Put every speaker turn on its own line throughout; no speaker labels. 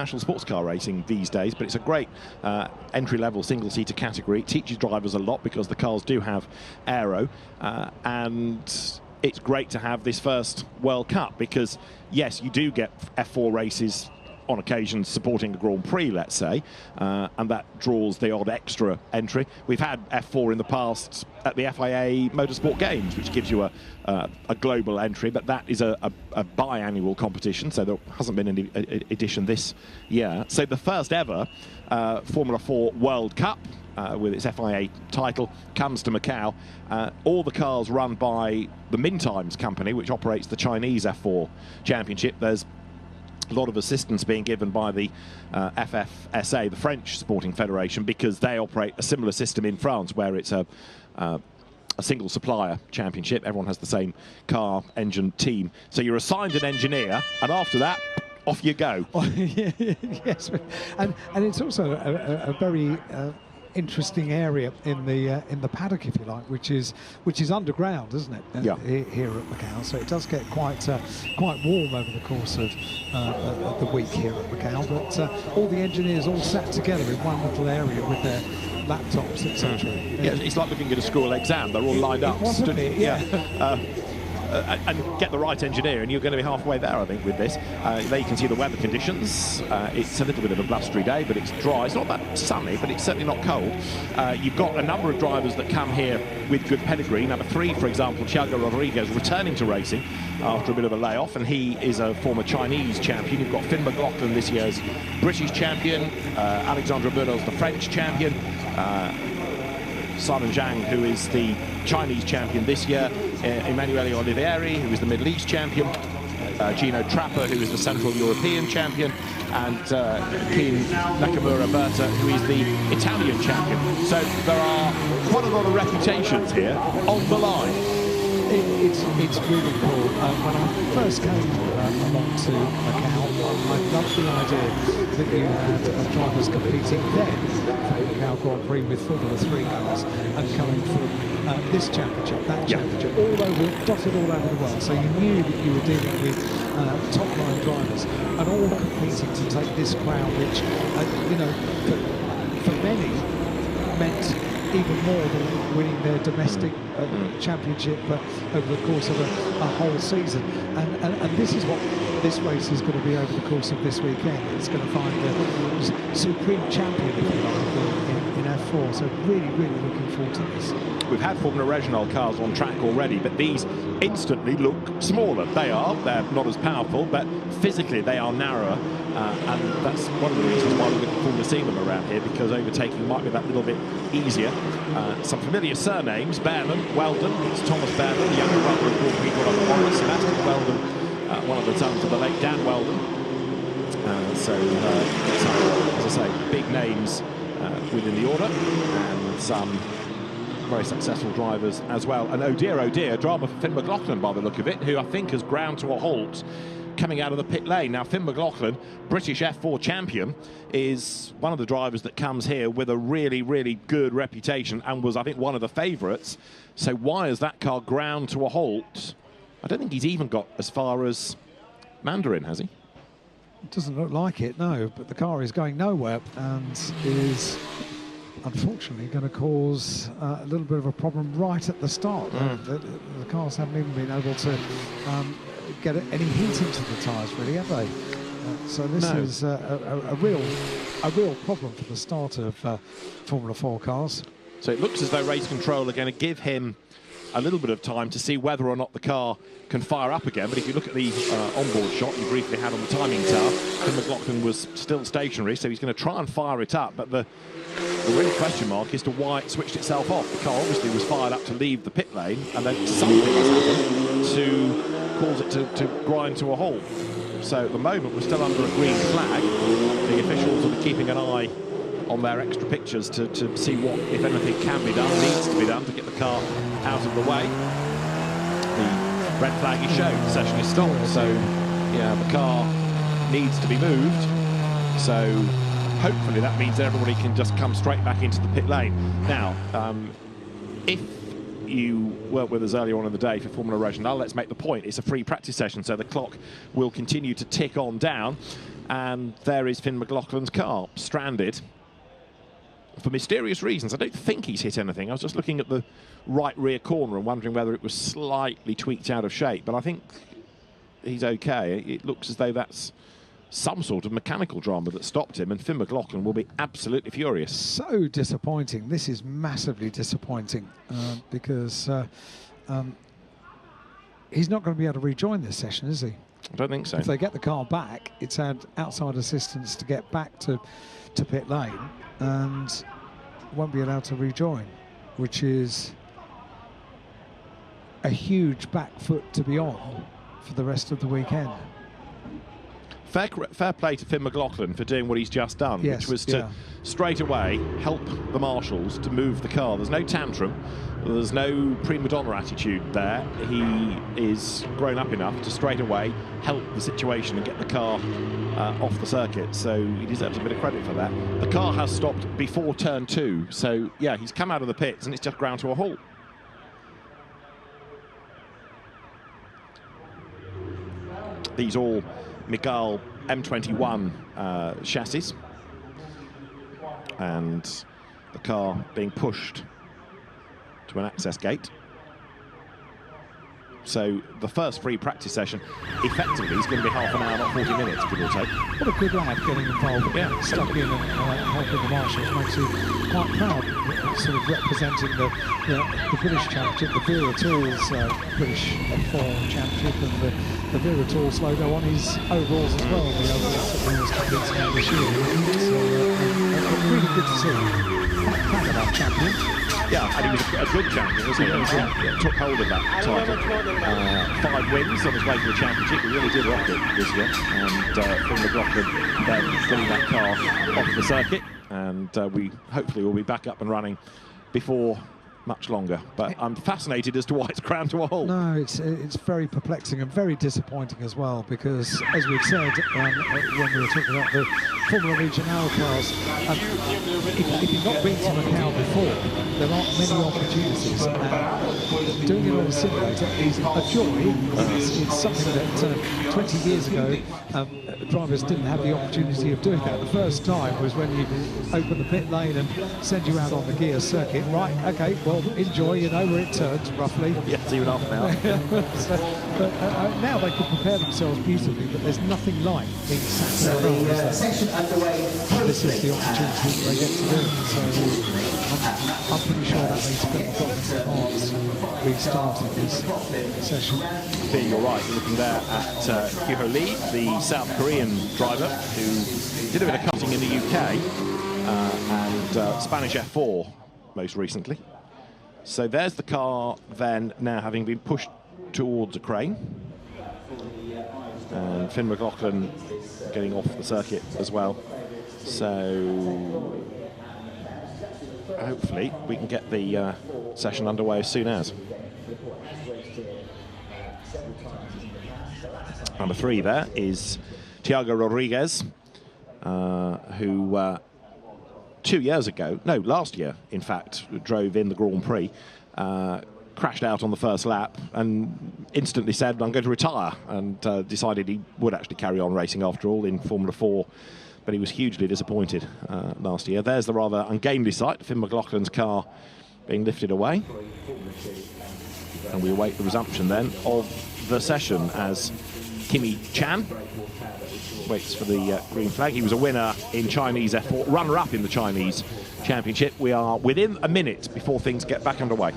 National sports car racing these days, but it's a great entry-level single-seater category. It teaches drivers a lot because the cars do have aero, and it's great to have this first World Cup because, yes, you do get F4 races on occasion supporting a Grand Prix, let's say, and that draws the odd extra entry. We've had F4 in the past at the FIA Motorsport Games, which gives you a global entry, but that is a biannual competition, so there hasn't been any edition this year. So the first ever Formula 4 World Cup with its FIA title comes to Macau. All the cars run by the Mintimes company, which operates the Chinese F4 Championship. There's a lot of assistance being given by the FFSA, the French Sporting Federation, because they operate a similar system in France where it's a single supplier championship. Everyone has the same car, engine, team. So you're assigned an engineer, and after that, off you go.
Yes, and it's also a very interesting area in the paddock, if you like, which is underground, isn't it?
Yeah.
Here at Macau, so it does get quite warm over the course of the week here at Macau. But all the engineers all sat together in one little area with their laptops, etc.
Yeah, it's like looking at a school exam. They're all lined up.
Wasn't it? Yeah.
And get the right engineer, and you're going to be halfway there, I think, with this. There you can see the weather conditions. It's a little bit of a blustery day, but it's dry. It's not that sunny, but it's certainly not cold. You've got a number of drivers that come here with good pedigree. Number 3, for example, Thiago Rodriguez, returning to racing after a bit of a layoff, and he is a former Chinese champion. You've got Finn McLaughlin, this year's British champion. Alexandre Murnau's the French champion. Simon Zhang, who is the Chinese champion this year, Emanuele Olivieri, who is the Middle East champion, Gino Trapper, who is the Central European champion, and Keen Nakamura Berta, who is the Italian champion. So there are quite a lot of reputations here on the line.
It's really cool. When I first came along to Macau, I loved the idea that you had drivers competing then for the Macau Grand Prix with Formula 3 cars and coming from this championship, that championship, dotted all over the world. So you knew that you were dealing with top-line drivers and all competing to take this crown, which, you know, for many meant even more than winning their domestic championship over the course of a whole season. And this is what this race is going to be over the course of this weekend. It's going to find the supreme champion, if you like, in F4. So really, really looking forward to this.
We've had Formula Regional cars on track already, but these instantly look smaller. They're not as powerful, but physically they are narrower, and that's one of the reasons why we're looking forward to seeing them around here, because overtaking might be that little bit easier. Some familiar surnames: Behrman, Weldon. It's Thomas Behrman, the younger brother of Grand Prix driver Morris, Sebastian Weldon, one of the sons of the late Dan Weldon. As I say, big names within the order, and some very successful drivers as well. And oh dear, drama for Finn McLaughlin by the look of it, who I think has ground to a halt coming out of the pit lane. Now, Finn McLaughlin, British F4 champion, is one of the drivers that comes here with a really, really good reputation and was, I think, one of the favourites. So why has that car ground to a halt? I don't think he's even got as far as Mandarin, has he?
It doesn't look like it, no, but the car is going nowhere and is unfortunately going to cause a little bit of a problem right at the start. The cars haven't even been able to get any heat into the tyres, really, have they? So this is a real problem for the start of Formula 4 cars.
So it looks as though race control are going to give him a little bit of time to see whether or not the car can fire up again. But if you look at the onboard shot you briefly had on the timing tower, Finn McLaughlin was still stationary, so he's going to try and fire it up. But the real question mark is to why it switched itself off. The car obviously was fired up to leave the pit lane, and then something has happened to cause it to grind to a halt. So at the moment we're still under a green flag. The officials will be keeping an eye on their extra pictures to see what, if anything, can be done, needs to be done to get the car out of the way. The red flag is shown, the session is stopped, so yeah, the car needs to be moved. So hopefully that means that everybody can just come straight back into the pit lane. Now, if you weren't with us earlier on in the day for Formula Regional, let's make the point, it's a free practice session, so the clock will continue to tick on down. And there is Finn McLaughlin's car, stranded for mysterious reasons. I don't think he's hit anything. I was just looking at the right rear corner and wondering whether it was slightly tweaked out of shape, but I think he's okay. It looks as though that's some sort of mechanical drama that stopped him, and Finn McLaughlin will be absolutely furious.
So disappointing. This is massively disappointing because he's not going to be able to rejoin this session, is he?
I don't think so.
If they get the car back, it's had outside assistance to get back to pit lane and won't be allowed to rejoin, which is a huge back foot to be on for the rest of the weekend.
Fair play to Finn McLaughlin for doing what he's just done,
yes,
which was to straight away help the marshals to move the car. There's no tantrum, there's no prima donna attitude there. He is grown up enough to straight away help the situation and get the car off the circuit, so he deserves a bit of credit for that. The car has stopped before turn 2, so yeah, he's come out of the pits and it's just ground to a halt. These all Macau M21 chassis, and the car being pushed to an access gate. So the first free practice session effectively is going to be half an hour, not 40 minutes, give or take.
What a good lad getting involved, stuck in and helping the marshals. Makes you quite proud, sort of representing the British Championship, the Vera Tools British F4 Championship, and the Vera Tools logo on his overalls as well. The overalls that he was competing this year. So really good to see. Quite proud of our champion.
Yeah, and he was a good champion, wasn't he? Yeah, took hold of that title. 5 wins on his way to the championship. He really did rock it this year. And Finn McLaughlin then getting that car off the circuit. And we hopefully will be back up and running before much longer, but I'm fascinated as to why it's ground to a halt.
No, it's very perplexing and very disappointing as well, because as we've said when we were talking about the Formula Regional cars, if you've not been to Macau before, there aren't many opportunities. Doing it on a simulator is a joy. It's something that 20 years ago drivers didn't have the opportunity of doing that. The first time was when you open the pit lane and send you out on the gear circuit. Right, okay, well, enjoy, you know where it turns, roughly.
Yeah, it's even half an hour.
But now they can prepare themselves beautifully, but there's nothing like being sat there. This is the opportunity that they get to do it. So I'm pretty sure that means Finn McLaughlin's car's restarting this session.
Yeah, you're right. You're looking there at Kyu-Ho Lee, the South Korean driver who did a bit of cutting in the UK and Spanish F4 most recently. So there's the car then now having been pushed towards a crane. And Finn McLaughlin getting off the circuit as well. So hopefully we can get the session underway as soon as. Number 3 there is Thiago Rodriguez, who 2 years ago, no, last year, in fact, drove in the Grand Prix, crashed out on the first lap and instantly said, I'm going to retire, and decided he would actually carry on racing after all in Formula 4, but he was hugely disappointed last year. There's the rather ungainly sight, Finn McLaughlin's car being lifted away. And we await the resumption then of the session as Kimi Chan waits for the green flag. He was a winner in Chinese F4, runner-up in the Chinese Championship. We are within a minute before things get back underway.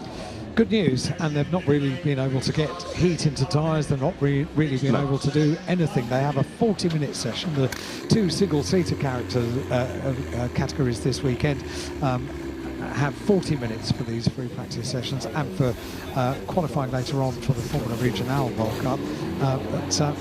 Good news, and they've not really been able to get heat into tyres. They're not really been able to do anything. They have a 40-minute session. The 2 single-seater categories this weekend have 40 minutes for these free practice sessions and for qualifying later on for the Formula Regional World Cup. But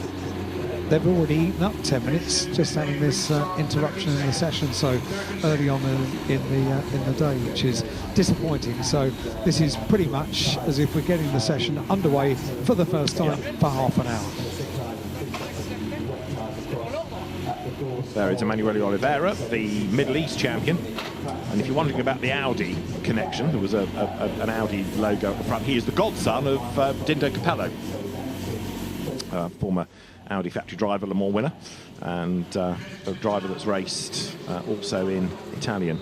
they've already eaten up 10 minutes just having this interruption in the session so early on in the day, which is disappointing. So this is pretty much as if we're getting the session underway for the first time for half an hour.
There is Emanuele Oliveira, the Middle East champion. And if you're wondering about the Audi connection, there was an Audi logo at the front. He is the godson of Dindo Capello, former Audi factory driver, Le Mans winner, and a driver that's raced also in Italian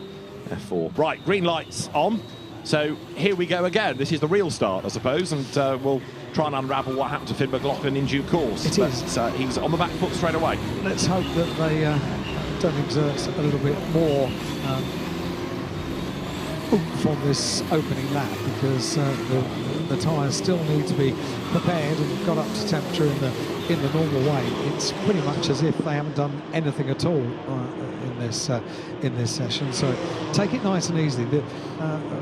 F4. Right, green lights on. So here we go again. This is the real start, I suppose, and we'll try and unravel what happened to Finn McLaughlin in due course.
It is.
He's on the back foot straight away.
Let's hope that they don't exert a little bit more oomph on this opening lap, because the tyres still need to be prepared and got up to temperature in the normal way. It's pretty much as if they haven't done anything at all in this session. So take it nice and easy. The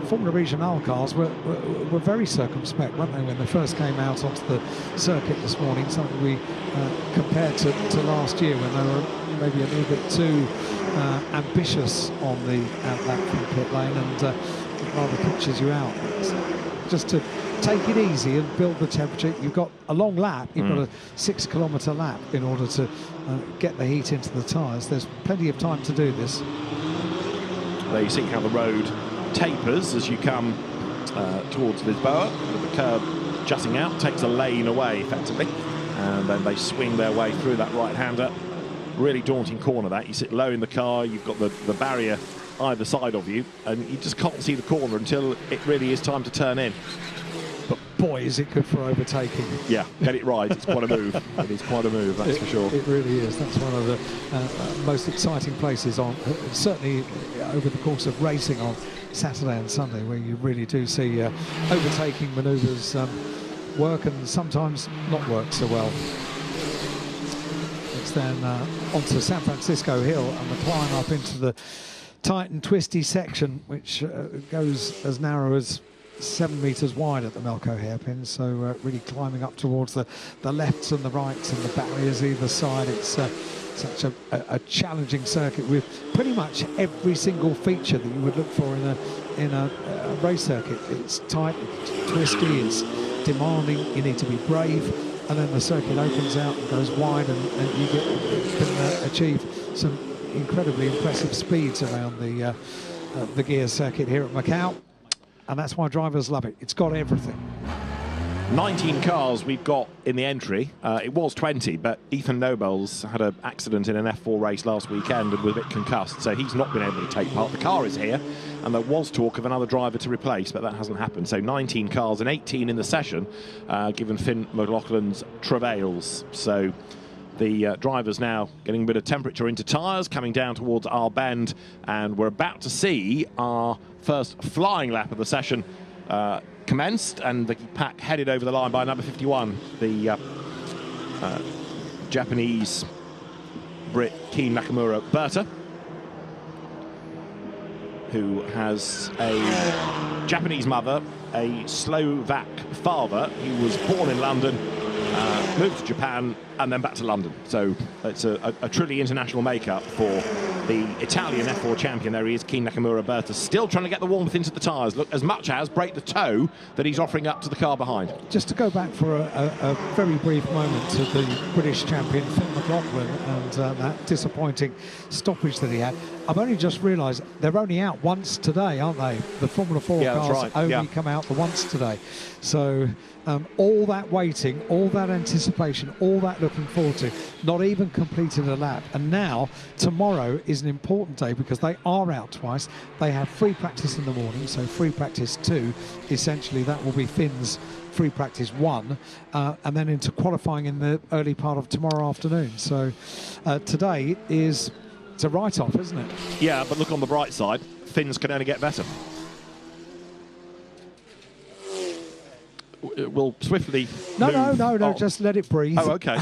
Formula Regional cars were very circumspect, weren't they, when they first came out onto the circuit this morning? Something we compared to last year, when they were maybe a little bit too ambitious on the outlap from pit lane, and it rather catches you out. Just to take it easy and build the temperature. You've got a long lap, you've got a 6-kilometre lap in order to get the heat into the tyres. There's plenty of time to do this.
There you see how the road tapers as you come towards Lisboa, with the curb jutting out, takes a lane away effectively, and then they swing their way through that right-hander. Really daunting corner that. You sit low in the car, you've got the barrier either side of you, and you just can't see the corner until it really is time to turn in.
But boy, is it good for overtaking.
Yeah, get it right. It's quite a move. It is quite a move, that's for sure.
It really is. That's one of the most exciting places on, certainly over the course of racing on Saturday and Sunday, where you really do see overtaking manoeuvres work and sometimes not work so well. It's then onto San Francisco Hill and the climb up into the tight and twisty section, which goes as narrow as 7 metres wide at the Macau hairpin. So really climbing up towards the lefts and the rights and the barriers either side. It's such a challenging circuit with pretty much every single feature that you would look for in a race circuit. It's tight, it's twisty, it's demanding. You need to be brave, and then the circuit opens out and goes wide, and you can achieve some incredibly impressive speeds around the gear circuit here at Macau, and that's why drivers love it. It's got everything.
19 cars we've got in the entry. It was 20, but Ethan Nobels had an accident in an F4 race last weekend and was a bit concussed, so he's not been able to take part. The car is here, and there was talk of another driver to replace, but that hasn't happened. So 19 cars and 18 in the session, given Finn McLaughlin's travails. So the drivers now getting a bit of temperature into tyres, coming down towards our bend, and we're about to see our first flying lap of the session commenced, and the pack headed over the line by number 51, the Japanese Brit Keen Nakamura Berta, who has a Japanese mother, a Slovak father. He was born in London, moved to Japan, and then back to London. So it's a truly international makeup for the Italian F4 champion. There he is, Keen Nakamura Berta, still trying to get the warmth into the tyres, look, as much as break the toe that he's offering up to the car behind. Just
to go back for a very brief moment to the British champion, Finn McLaughlin, and that disappointing stoppage that he had. I've only just realised they're only out once today, aren't they? The Formula 4 cars only come out the once today. So all that waiting, all that anticipation, all that looking forward to, not even completed a lap. And now, tomorrow is an important day because they are out twice. They have free practice in the morning, so free practice 2. Essentially, that will be Finn's free practice 1, and then into qualifying in the early part of tomorrow afternoon. So today is... it's a write-off, isn't it?
Yeah, but look on the bright side, Finns can only get better. We'll swiftly
No, just let it breathe.
Oh, okay.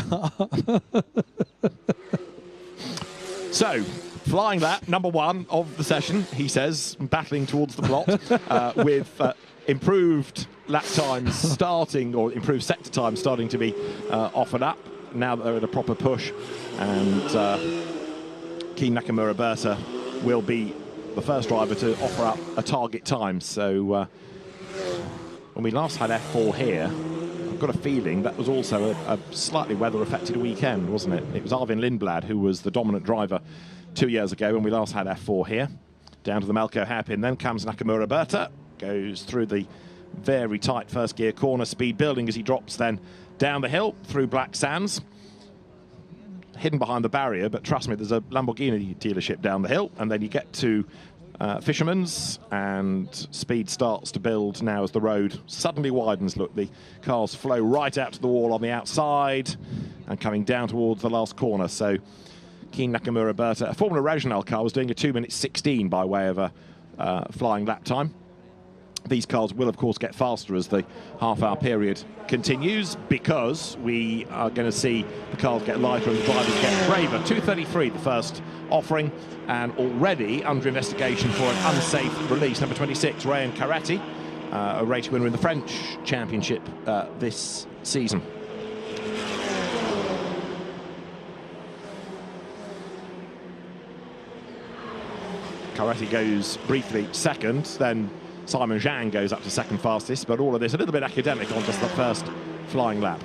So, flying lap, number 1 of the session, he says, battling towards the plot, with improved lap times starting, or improved sector time starting to be offered up, now that they're at a proper push. And Keen Nakamura Berta will be the first driver to offer up a target time. So when we last had F4 here, I've got a feeling that was also a slightly weather-affected weekend, wasn't it? It was Arvin Lindblad who was the dominant driver 2 years ago when we last had F4 here. Down to the Melco hairpin, then comes Nakamura Berta, goes through the very tight first gear corner, speed building as he drops then down the hill through Black Sands. hidden behind the barrier, but trust me, there's a Lamborghini dealership down the hill, and then you get to Fisherman's, and speed starts to build now as the road suddenly widens. Look, the cars flow right out to the wall on the outside and coming down towards the last corner. So Keen Nakamura Berta, a Formula Regional car, was doing a 2:16 by way of a flying lap time. These cars will, of course, get faster as the half-hour period continues, because we are going to see the cars get lighter and the drivers get braver. 2:33, the first offering, and already under investigation for an unsafe release. Number 26, Ryan Carretti, a race winner in the French Championship this season. Carretti goes briefly second, then Simon Zhang goes up to second fastest, but all of this a little bit academic on just the first flying lap.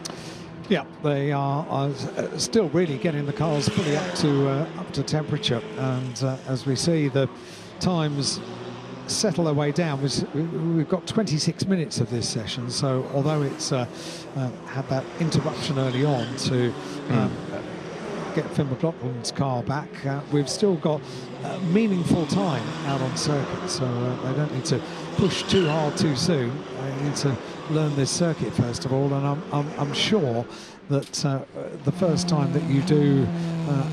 Yeah, they are still really getting the cars fully up to temperature, and as we see the times settle their way down, we've got 26 minutes of this session, so although it's had that interruption early on to get Finn McLaughlin's car back, we've still got meaningful time out on circuit, so they don't need to push too hard too soon. They need to learn this circuit first of all, and I'm sure that the first time that you do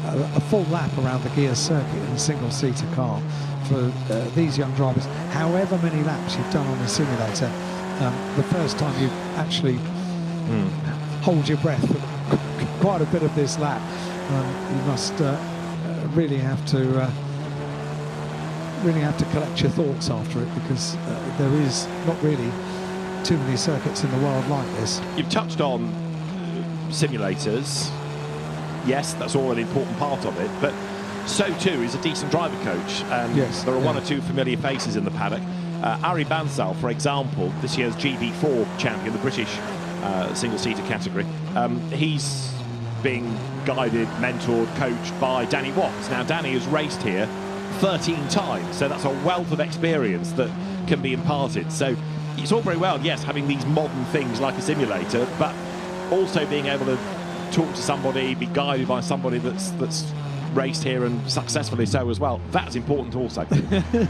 a full lap around the gear circuit in a single-seater car for these young drivers, however many laps you've done on the simulator, the first time you actually hold your breath for quite a bit of this lap, you must really have to collect your thoughts after it, because there is not really too many circuits in the world like this.
You've touched on simulators. Yes, that's all an important part of it, but so too is a decent driver coach, and
yes,
there are one or two familiar faces in the paddock. Ari Bansal, for example, this year's GB4 champion, the British single-seater category. He's being guided, mentored, coached by Danny Watts. Now, Danny has raced here 13 times, so that's a wealth of experience that can be imparted. So it's all very well, yes, having these modern things like a simulator, but also being able to talk to somebody, be guided by somebody that's raced here and successfully so as well. That's important also.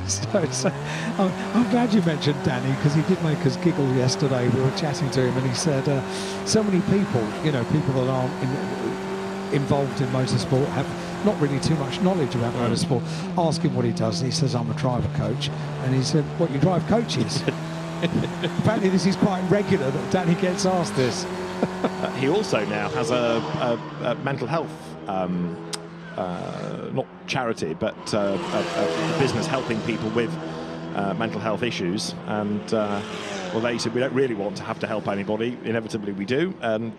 so I'm glad you mentioned Danny, because he did make us giggle yesterday. We were chatting to him and he said so many people, people that aren't involved in motorsport have not really too much knowledge about motorsport, ask him what he does, and he says, I'm a driver coach. And he said, what, you drive coaches? Apparently this is quite regular that Danny gets asked this.
He also now has a mental health not charity, but a business helping people with mental health issues. And well, they said we don't really want to have to help anybody. Inevitably we do, and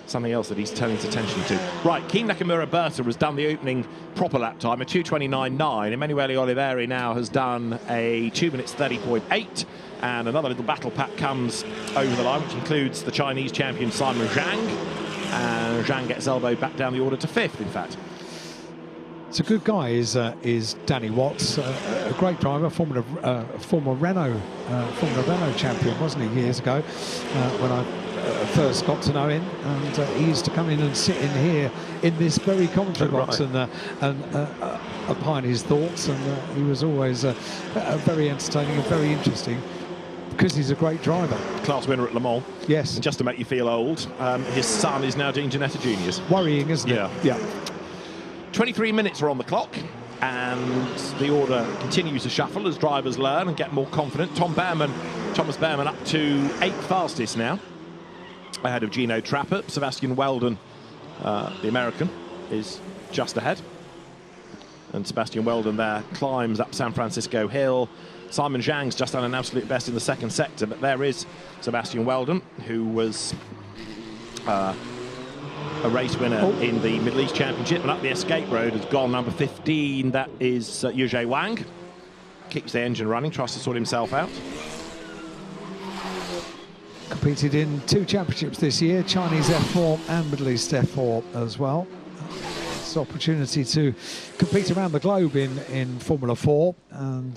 something else that he's turning his attention to. Right, Keen Nakamura Berta has done the opening proper lap time, a 2:29.9. Emanuele Oliveri now has done a 2:30.8, and another little battle pack comes over the line, which includes the Chinese champion Simon Zhang, and Zhang gets elbowed back down the order to 5th, in fact.
It's a good guy, is Danny Watts, a great driver, former Renault champion, wasn't he, years ago, when I first got to know him, and he used to come in and sit in here in this very commentary box and opine his thoughts, and he was always very entertaining and very interesting, because he's a great driver.
Class winner at Le Mans.
Yes.
And just to make you feel old, his son is now doing Ginetta Juniors.
Worrying, isn't it? Yeah.
23 minutes are on the clock, and the order continues to shuffle as drivers learn and get more confident. Thomas Behrmann up to 8th fastest now, ahead of Gino Trapper. Sebastian Weldon, the American, is just ahead. And Sebastian Weldon there climbs up San Francisco Hill. Simon Zhang's just done an absolute best in the second sector, but there is Sebastian Weldon, who was a race winner in the Middle East Championship, and up the escape road has gone number 15. That is Yuzhe Wang. Keeps the engine running, tries to sort himself out.
Competed in 2 championships this year, Chinese F4 and Middle East F4 as well. It's an opportunity to compete around the globe in Formula 4, and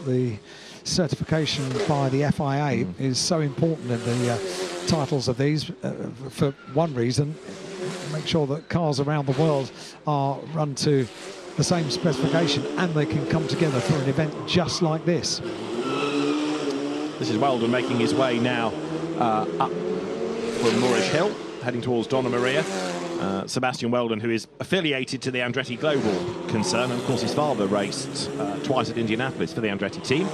the certification by the FIA is so important in the titles of these, for one reason. make sure that cars around the world are run to the same specification and they can come together for an event just like this.
This is Weldon making his way now up from Moorish Hill, heading towards Donna Maria. Sebastian Weldon, who is affiliated to the Andretti Global concern, and of course his father raced twice at Indianapolis for the Andretti team,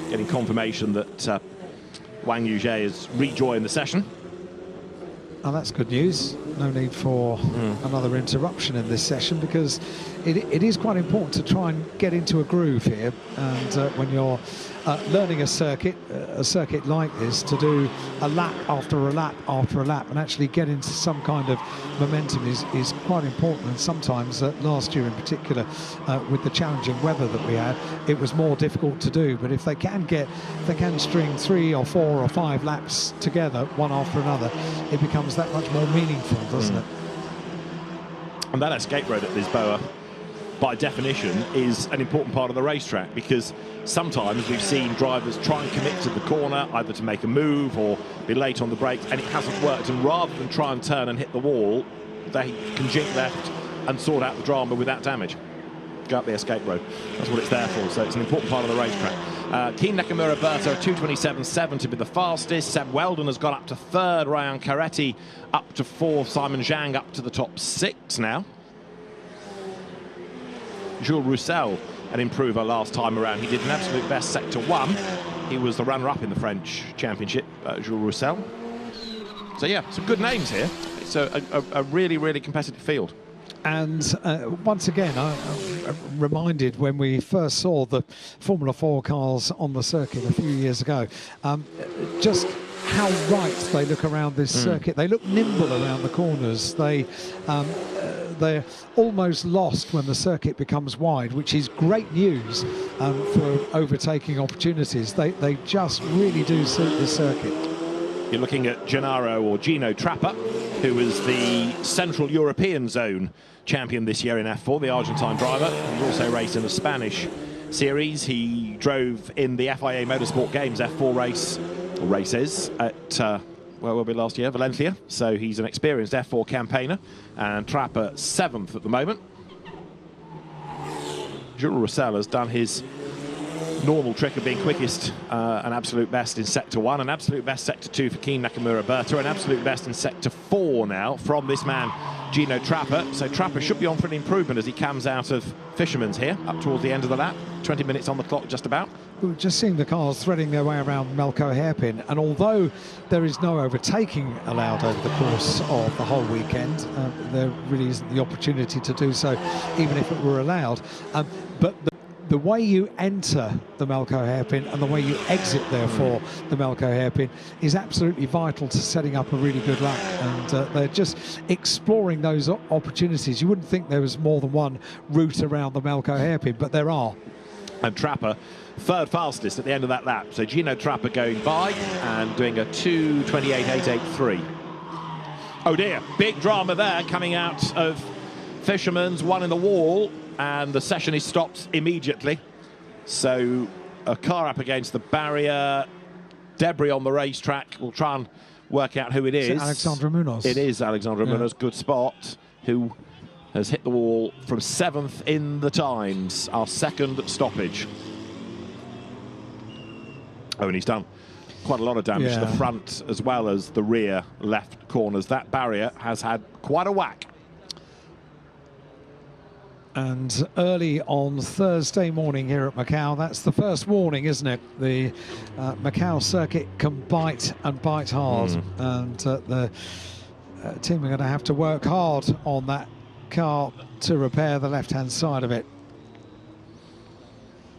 getting confirmation that Wang Yuzhe has rejoined the session.
Oh, that's good news. No need for another interruption in this session, because it is quite important to try and get into a groove here. And when you're learning a circuit like this, to do a lap after a lap after a lap and actually get into some kind of momentum is quite important. And sometimes, last year in particular, with the challenging weather that we had, it was more difficult to do. But if they can string 3 or 4 or 5 laps together, one after another, it becomes that much more meaningful, doesn't it?
And that escape road at Lisboa, by definition, is an important part of the racetrack, because sometimes we've seen drivers try and commit to the corner, either to make a move or be late on the brakes, and it hasn't worked. And rather than try and turn and hit the wall, they can jink left and sort out the drama without damage. Go up the escape road. That's what it's there for. So it's an important part of the racetrack. Keen Nakamura Berto, 2:27.7 to be the fastest. Seb Weldon has got up to 3rd. Ryan Caretti up to 4th. Simon Zhang up to the top 6 now. Jules Roussel, an improver last time around. He did an absolute best sector 1. He was the runner-up in the French Championship, Jules Roussel. So yeah, some good names here. It's a really, really competitive field.
And once again, I'm reminded when we first saw the Formula 4 cars on the circuit a few years ago, just how right they look around this circuit. They look nimble around the corners. They're almost lost when the circuit becomes wide, which is great news for overtaking opportunities. They just really do suit the circuit.
You're looking at Gennaro or Gino Trapper, who was the Central European Zone champion this year in F4, the Argentine driver. He's also raced in the Spanish series. He drove in the FIA Motorsport Games F4 races at where were we last year? Valencia. So he's an experienced F4 campaigner, and Trapper 7th at the moment. Jules Roussel has done his normal trick of being quickest, an absolute best in sector 1, an absolute best sector 2 for Keen Nakamura Berto, an absolute best in sector 4 now from this man Gino Trapper. So Trapper should be on for an improvement as he comes out of Fisherman's here up towards the end of the lap. 20 minutes on the clock just about.
We're just seeing the cars threading their way around Melco hairpin, and although there is no overtaking allowed over the course of the whole weekend, there really isn't the opportunity to do so even if it were allowed. But the way you enter the Melco hairpin and the way you exit, therefore, the Melco hairpin is absolutely vital to setting up a really good lap. And they're just exploring those opportunities. You wouldn't think there was more than one route around the Melco hairpin, but there are.
And Trapper, 3rd fastest at the end of that lap. So Gino Trapper going by and doing a 2:28.883. Oh dear, big drama there coming out of Fisherman's, one in the wall, and the session is stopped immediately. So a car up against the barrier, debris on the racetrack. We'll try and work out who it is.
Is it Alexandre Munoz?
It is Alexandre Munoz, good spot, who has hit the wall from 7th in the times, our 2nd stoppage. Oh, and he's done quite a lot of damage to the front as well as the rear left corners. That barrier has had quite a whack.
And early on Thursday morning here at Macau, that's the first warning, isn't it? The Macau circuit can bite and bite hard. And the team are going to have to work hard on that car to repair the left-hand side of it.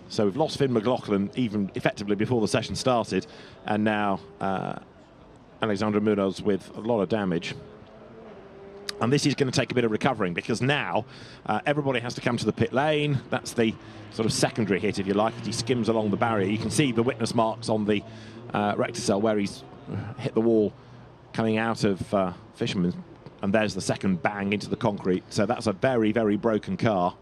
So we've lost Finn McLaughlin even effectively before the session started, and now Alexandre Munoz with a lot of damage. And this is going to take a bit of recovering, because now everybody has to come to the pit lane. That's the sort of secondary hit, if you like, as he skims along the barrier. You can see the witness marks on the recticel where he's hit the wall coming out of Fisherman. And there's the second bang into the concrete. So that's a very, very broken car.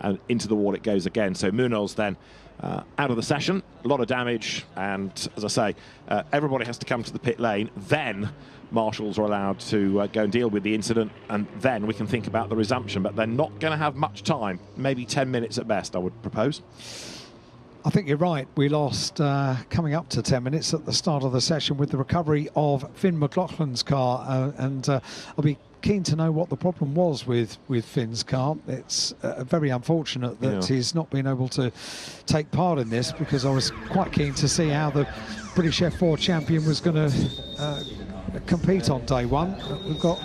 and into the wall it goes again. So Munoz then out of the session, a lot of damage, and as I say, everybody has to come to the pit lane. Then marshals are allowed to go and deal with the incident, and then we can think about the resumption. But they're not going to have much time, maybe 10 minutes at best, I would propose.
I think you're right. We lost coming up to 10 minutes at the start of the session with the recovery of Finn McLaughlin's car, and I'll be keen to know what the problem was with Finn's car. It's very unfortunate that he's not been able to take part in this, because I was quite keen to see how the British F4 champion was going to compete on day one. We've got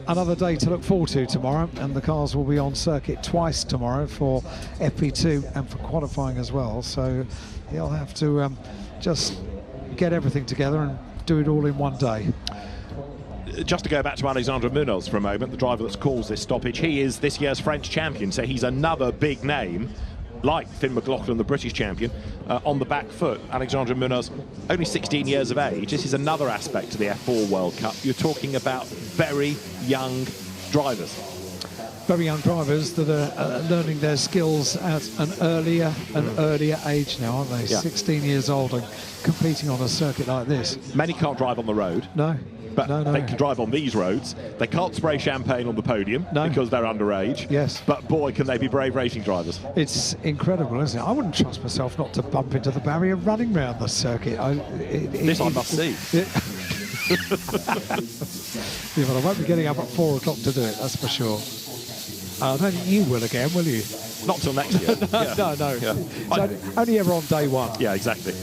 another day to look forward to tomorrow, and the cars will be on circuit twice tomorrow for FP2 and for qualifying as well, so he'll have to just get everything together and do it all in one day.
Just to go back to Alexandre Munoz for a moment, the driver that's caused this stoppage, he is this year's French champion, so he's another big name, like Finn McLaughlin, the British champion, on the back foot. Alexandre Munoz, only 16 years of age. This is another aspect to the F4 World Cup. You're talking about very young drivers.
Very young drivers that are learning their skills at an earlier age now, aren't they? 16 years old and competing on a circuit like this.
Many can't drive on the road.
No.
But they can drive on these roads. They can't spray champagne on the podium because they're underage.
Yes.
But boy, can they be brave racing drivers.
It's incredible, isn't it? I wouldn't trust myself not to bump into the barrier running around the circuit.
I must see.
Yeah, but I won't be getting up at 4 o'clock to do it, that's for sure. I don't think you will again, will you?
Not till next year.
No. Yeah. Only ever on day one.
Yeah, exactly.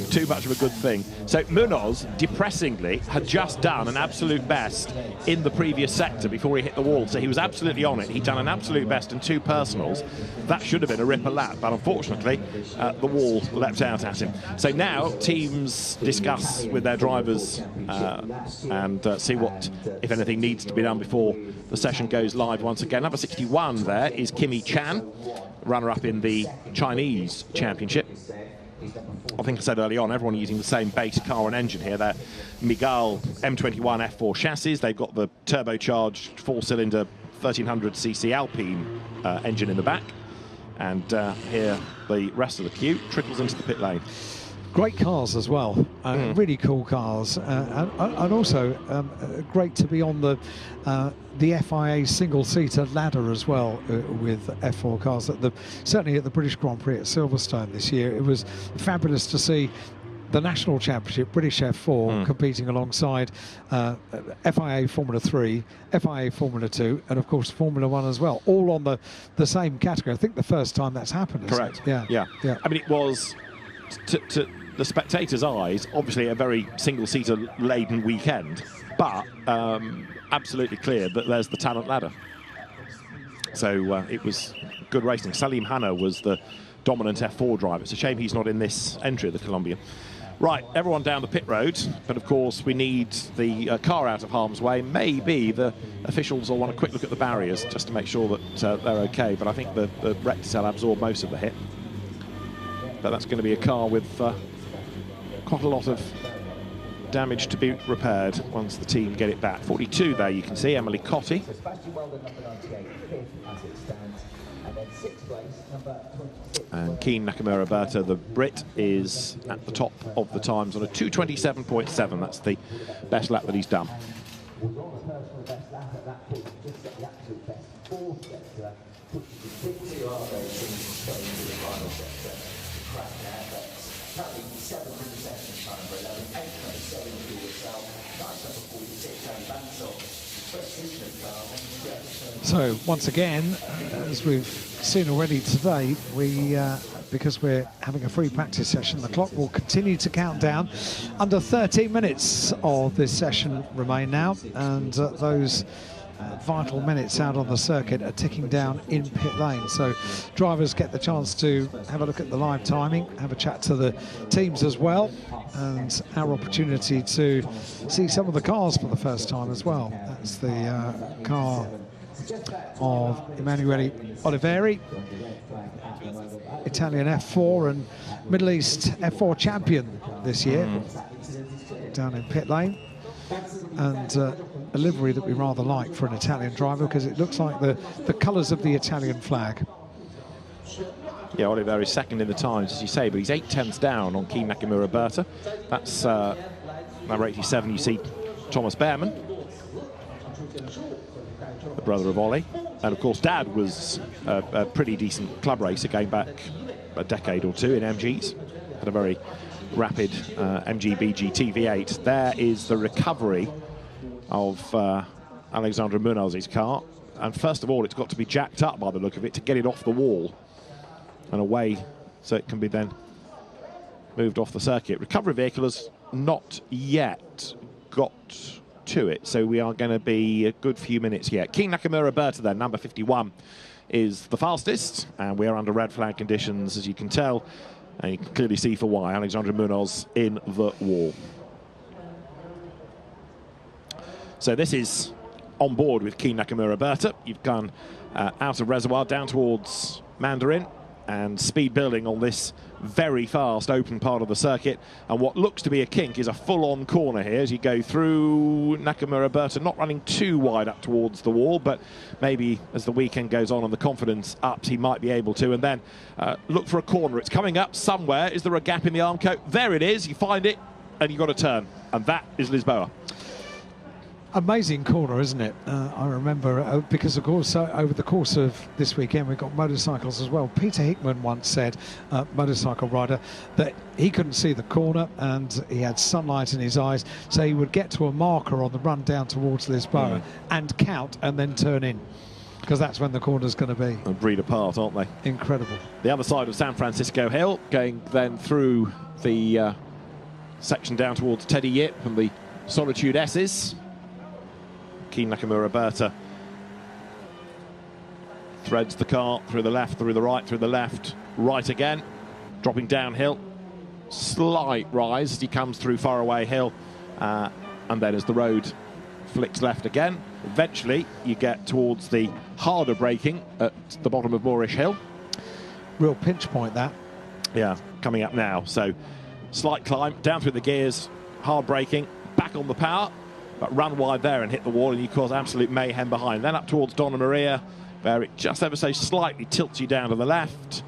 Too much of a good thing. So Munoz, depressingly, had just done an absolute best in the previous sector before he hit the wall. So he was absolutely on it. He'd done an absolute best and 2 personals. That should have been a ripper lap, but unfortunately, the wall leapt out at him. So now teams discuss with their drivers and see what, if anything, needs to be done before the session goes live once again. Number 61 there is Kimi Chan, runner-up in the Chinese championship. I think I said early on, everyone using the same base car and engine here. They're Miguel M21 F4 chassis. They've got the turbocharged 4-cylinder 1300cc Alpine engine in the back. And here the rest of the queue trickles into the pit lane.
Great cars as well, really cool cars, and also great to be on the FIA single-seater ladder as well with F4 cars. Certainly at the British Grand Prix at Silverstone this year, it was fabulous to see the National Championship, British F4, competing alongside FIA Formula 3, FIA Formula 2, and of course Formula 1 as well, all on the same category. I think the first time that's happened.
Correct.
Yeah.
I mean, it was to the spectators' eyes, obviously a very single-seater laden weekend, but absolutely clear that there's the talent ladder. So it was good racing. Salim Hanna was the dominant F4 driver. It's a shame he's not in this entry of the Colombian. Right, everyone down the pit road, but of course we need the car out of harm's way. Maybe the officials will want a quick look at the barriers just to make sure that they're okay, but I think the Recticel absorbed most of the hit. But that's going to be a car with quite a lot of damage to be repaired once the team get it back. 42 there, you can see, Emily Cotti. And Keen Nakamura Berta, the Brit, is at the top of the times on a 2:27.7. That's the best lap that he's done.
So once again, as we've seen already today, because we're having a free practice session, the clock will continue to count down. Under 13 minutes of this session remain now, and those vital minutes out on the circuit are ticking down in pit lane. So drivers get the chance to have a look at the live timing, have a chat to the teams as well, and our opportunity to see some of the cars for the first time as well. That's the car of Emanuele Oliveri, Italian F4 and Middle East F4 champion this year, down in pit lane. And a livery that we rather like for an Italian driver, because it looks like the colours of the Italian flag.
Yeah, Oliver is second in the times, as you say, but he's 8/10 down on Keen Nakamura Berta. That's number 87. You see Thomas Behrman, the brother of Ollie, and of course Dad was a pretty decent club racer going back a decade or two in MGs. Had a very rapid MG/BG TV8. There is the recovery of Alexandre Munoz's car, and first of all it's got to be jacked up by the look of it to get it off the wall and away so it can be then moved off the circuit. Recovery vehicle has not yet got to it, so we are going to be a good few minutes yet. Keen Nakamura Berta then, number 51, is the fastest, and we are under red flag conditions, as you can tell, and you can clearly see for why. Alexandre Munoz in the wall. So this is on board with Keen Nakamura Berta. You've gone out of reservoir down towards Mandarin, and speed building on this very fast open part of the circuit, and what looks to be a kink is a full-on corner here as you go through. Nakamura Berta not running too wide up towards the wall, but maybe as the weekend goes on and the confidence ups, he might be able to. And then look for a corner. It's coming up somewhere. Is there a gap in the arm coat? There it is. You find it and you've got to turn, and that is Lisboa.
Amazing corner, isn't it? I remember, because of course over the course of this weekend we've got motorcycles as well. Peter Hickman once said, motorcycle rider, that he couldn't see the corner and he had sunlight in his eyes, so he would get to a marker on the run down towards Lisboa and count and then turn in, because that's when the corner's going to be. And
breed apart, aren't they?
Incredible.
The other side of San Francisco Hill, going then through the section down towards Teddy Yip and the Solitude S's. Keen Nakamura Berta threads the car through the left, through the right, through the left, right again, dropping downhill, slight rise as he comes through Faraway Hill, and then as the road flicks left again, eventually you get towards the harder braking at the bottom of Moorish Hill.
Real pinch point, that.
Yeah, coming up now, so slight climb, down through the gears, hard braking, back on the power, but run wide there and hit the wall and you cause absolute mayhem behind. Then up towards Donna Maria, where it just ever so slightly tilts you down to the left.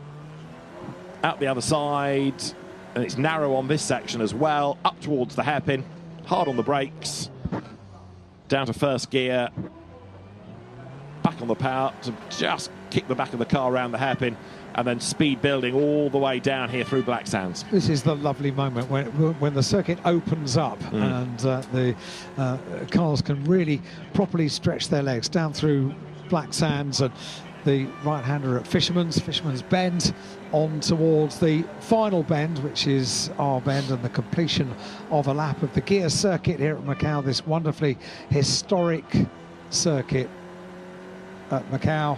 Out the other side, and it's narrow on this section as well. Up towards the hairpin, hard on the brakes. Down to first gear. Back on the power to just kick the back of the car around the hairpin, and then speed building all the way down here through Black Sands.
This is the lovely moment when the circuit opens up and the cars can really properly stretch their legs down through Black Sands, and the right-hander at Fisherman's Bend on towards the final bend, which is our bend, and the completion of a lap of the gear circuit here at Macau, this wonderfully historic circuit at Macau.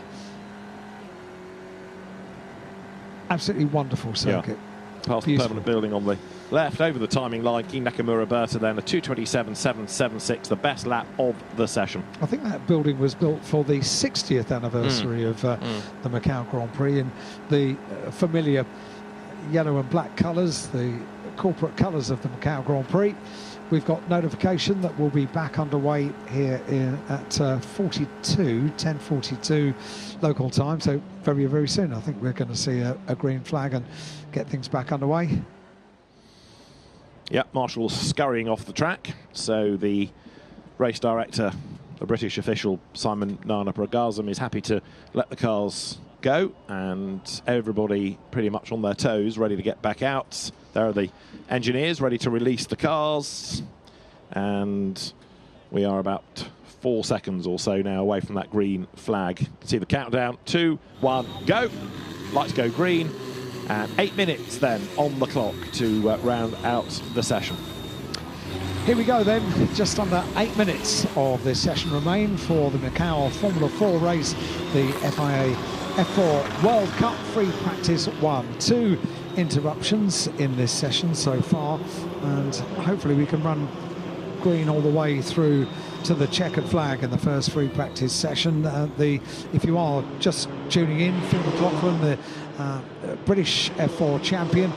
Absolutely wonderful circuit.
Yeah. Past the permanent building on the left, over the timing line. Keen Nakamura Berta then a 2:27.776, the best lap of the session.
I think that building was built for the 60th anniversary of the Macau Grand Prix in the familiar yellow and black colours, the corporate colours of the Macau Grand Prix. We've got notification that we'll be back underway here at 10:42 local time, so very, very soon I think we're going to see a green flag and get things back underway.
Yeah, Marshall's scurrying off the track, so the race director, the British official Simon Nana Pragazam, is happy to let the cars go, and everybody pretty much on their toes, ready to get back out. There are the engineers ready to release the cars, and we are about 4 seconds or so now away from that green flag. You can see the countdown, 2, 1, go. Lights go green, and 8 minutes then on the clock to round out the session.
Here we go then, just under 8 minutes of this session remain for the Macau Formula 4 race, the FIA F4 World Cup Free Practice 1. 2 interruptions in this session so far, and hopefully we can run green all the way through to the checkered flag in the first free practice session. If you are just tuning in, Phil McLaughlin, the British F4 champion,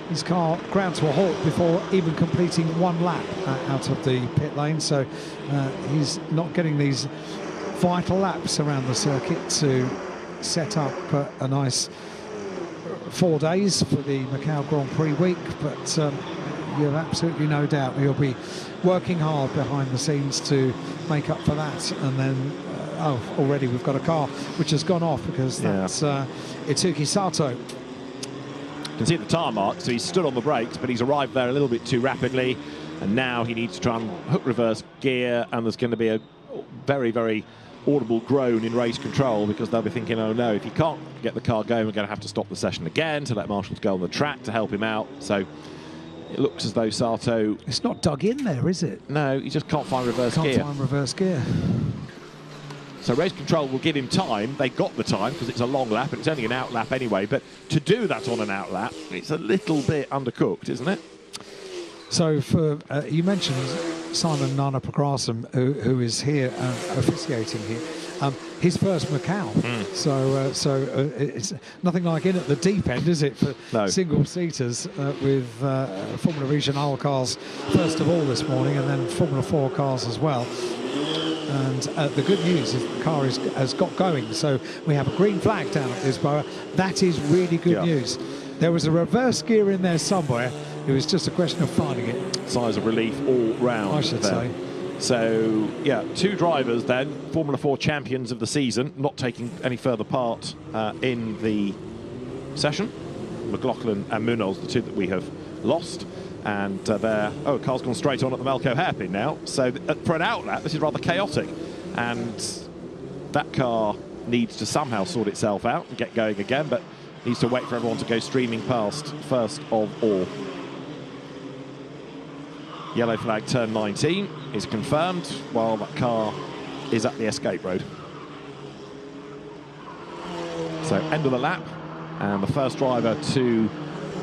his car ground to a halt before even completing one lap out of the pit lane, so he's not getting these vital laps around the circuit to set up a nice 4 days for the Macau Grand Prix week, but you have absolutely no doubt you'll be working hard behind the scenes to make up for that. And then, already we've got a car which has gone off, because that's Itsuki Sato.
You can see the tyre mark, so he's stood on the brakes, but he's arrived there a little bit too rapidly, and now he needs to try and hook reverse gear, and there's going to be a very, very audible groan in race control, because they'll be thinking, oh no, if you can't get the car going, we're going to have to stop the session again to let marshals go on the track to help him out. So it looks as though Sato...
It's not dug in there, is it?
No, he just can't find reverse gear.
Can't find reverse gear.
So race control will give him time. They got the time because it's a long lap and it's only an out lap anyway, but to do that on an out lap, it's a little bit undercooked, isn't it?
So for you mentioned Simon Nana Pagrasam, who is here officiating here, his first Macau. So it's nothing like in at the deep end, is it, for single-seaters with Formula Regional cars first of all this morning, and then Formula 4 cars as well. And the good news is the car has got going, so we have a green flag down at Lisboa. That is really good news. There was a reverse gear in there somewhere. It was just a question of finding it. Sighs of relief all round, I should say.
So, yeah, 2 drivers then, Formula 4 champions of the season, not taking any further part in the session. McLaughlin and Munoz, the 2 that we have lost. And car's gone straight on at the Melco hairpin now. So for an outlap, this is rather chaotic. And that car needs to somehow sort itself out and get going again, but needs to wait for everyone to go streaming past first of all. Yellow flag turn 19 is confirmed, while that car is at the escape road. So end of the lap, and the first driver to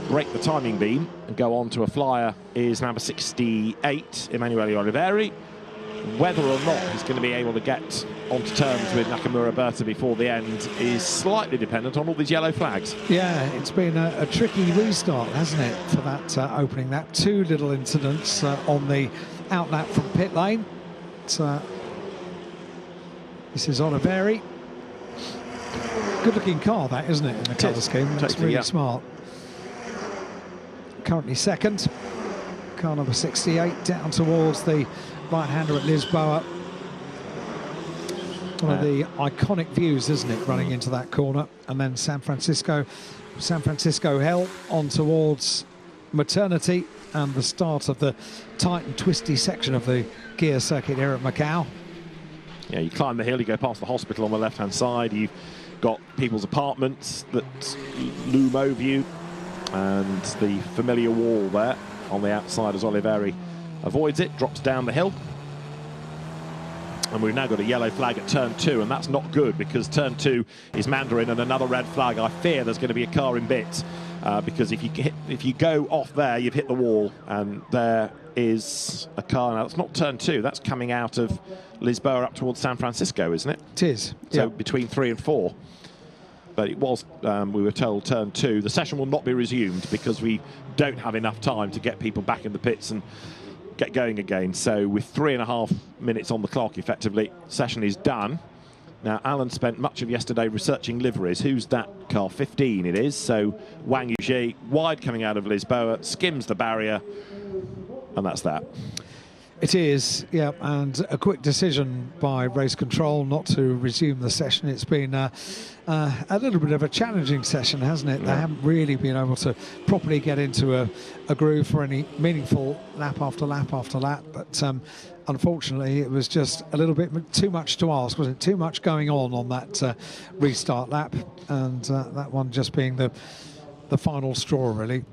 break the timing beam and go on to a flyer is number 68, Emanuele Oliveri. Whether or not he's going to be able to get onto terms with Nakamura Berta before the end is slightly dependent on all these yellow flags. Yeah,
it's been a tricky restart, hasn't it, for that opening lap. 2 little incidents on the out lap from pit lane. This is Oliveri. Good-looking car, that, isn't it, in the colour scheme? That's really smart. Currently second. Car number 68 down towards the right-hander at Lisboa. One of the iconic views, isn't it, running into that corner. And then San Francisco Hell on towards Maternity, and the start of the tight and twisty section of the gear circuit here at Macau.
Yeah, you climb the hill, you go past the hospital on the left-hand side, you've got people's apartments that loom over you, and the familiar wall there on the outside as Oliveri avoids it, drops down the hill. And we've now got a yellow flag at turn 2, and that's not good, because turn 2 is Mandarin and another red flag. I fear there's going to be a car in bits, because if you go off there, you've hit the wall, and there is a car. Now, it's not turn 2, that's coming out of Lisboa up towards San Francisco, isn't it?
It is.
So between 3 and 4. But it was, we were told, turn 2. The session will not be resumed because we don't have enough time to get people back in the pits and get going again. So with 3.5 minutes on the clock, effectively, session is done. Now, Alan spent much of yesterday researching liveries. Who's that car? 15 it is. So Wang Yuji, wide coming out of Lisboa, skims the barrier, and that's that.
It is, yeah, and a quick decision by race control not to resume the session. It's been a little bit of a challenging session, hasn't it? Yeah. They haven't really been able to properly get into a groove for any meaningful lap after lap after lap, but unfortunately it was just a little bit too much to ask, wasn't it? Too much going on that restart lap, and that one just being the final straw, really.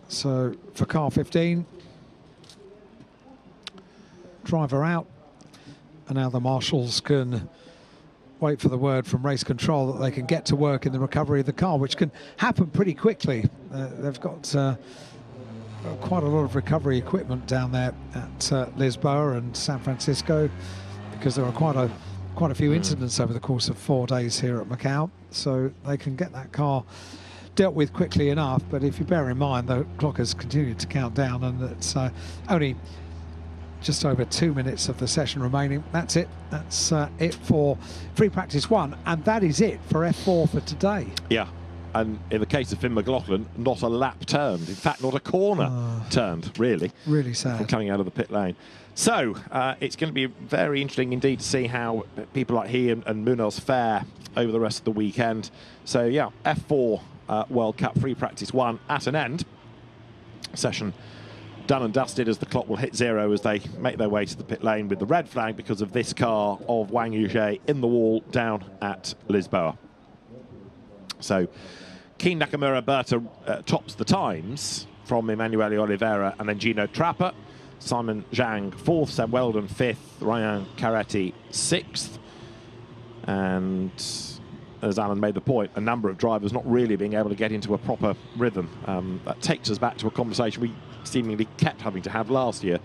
So for car 15, driver out, and now the marshals can wait for the word from race control that they can get to work in the recovery of the car, which can happen pretty quickly. They've got quite a lot of recovery equipment down there at Lisboa and San Francisco, because there are quite a few incidents over the course of 4 days here at Macau, so they can get that car dealt with quickly enough. But if you bear in mind the clock has continued to count down, and it's only just over 2 minutes of the session remaining. That's it. That's it for free practice 1, and that is it for F4 for today.
Yeah, And in the case of Finn McLaughlin, not a lap turned. In fact, not a corner turned, really.
Really sad.
From coming out of the pit lane. So it's going to be very interesting indeed to see how people like he and Munoz fare over the rest of the weekend. So, yeah, F4 World Cup free practice 1 at an end. Session done and dusted as the clock will hit 0 as they make their way to the pit lane with the red flag because of this car of Wang Yuzhe in the wall down at Lisboa. So, Keen Nakamura Berta tops the times from Emanuele Oliveira and then Gino Trapper. Simon Zhang 4th, Seb Weldon 5th, Ryan Caretti 6th. And as Alan made the point, a number of drivers not really being able to get into a proper rhythm. That takes us back to a conversation we seemingly kept having to have last year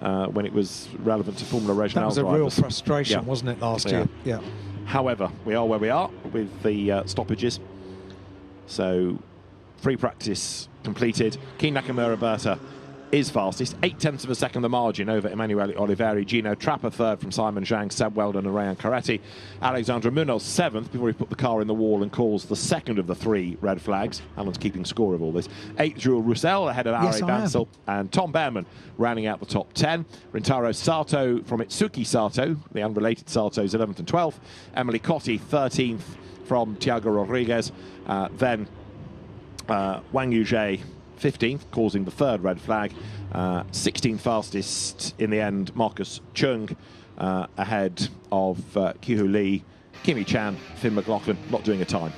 when it was relevant to Formula Regional drivers.
That was a real frustration, wasn't it, last year? Yeah.
However, we are where we are with the stoppages. So, free practice completed. Keen Nakamura Berta is fastest. 0.8 of a second the margin over Emanuele Oliveira. Gino Trapper 3rd from Simon Zhang, Seb Weldon and Ryan Caretti. Alexandra Munoz 7th before he put the car in the wall and calls the second of the 3 red flags. Alan's keeping score of all this. 8th, Jules Roussel ahead of Ari Bansel and Tom Behrman rounding out the top 10. Rintaro Sato from Itsuki Sato, the unrelated Sato's 11th and 12th. Emily Cotti 13th from Thiago Rodriguez. Then Wang Yuzhe 15th, causing the 3rd red flag. 16th fastest in the end, Marcus Chung, ahead of Kihu Lee, Kimi Chan, Finn McLaughlin, not doing a time.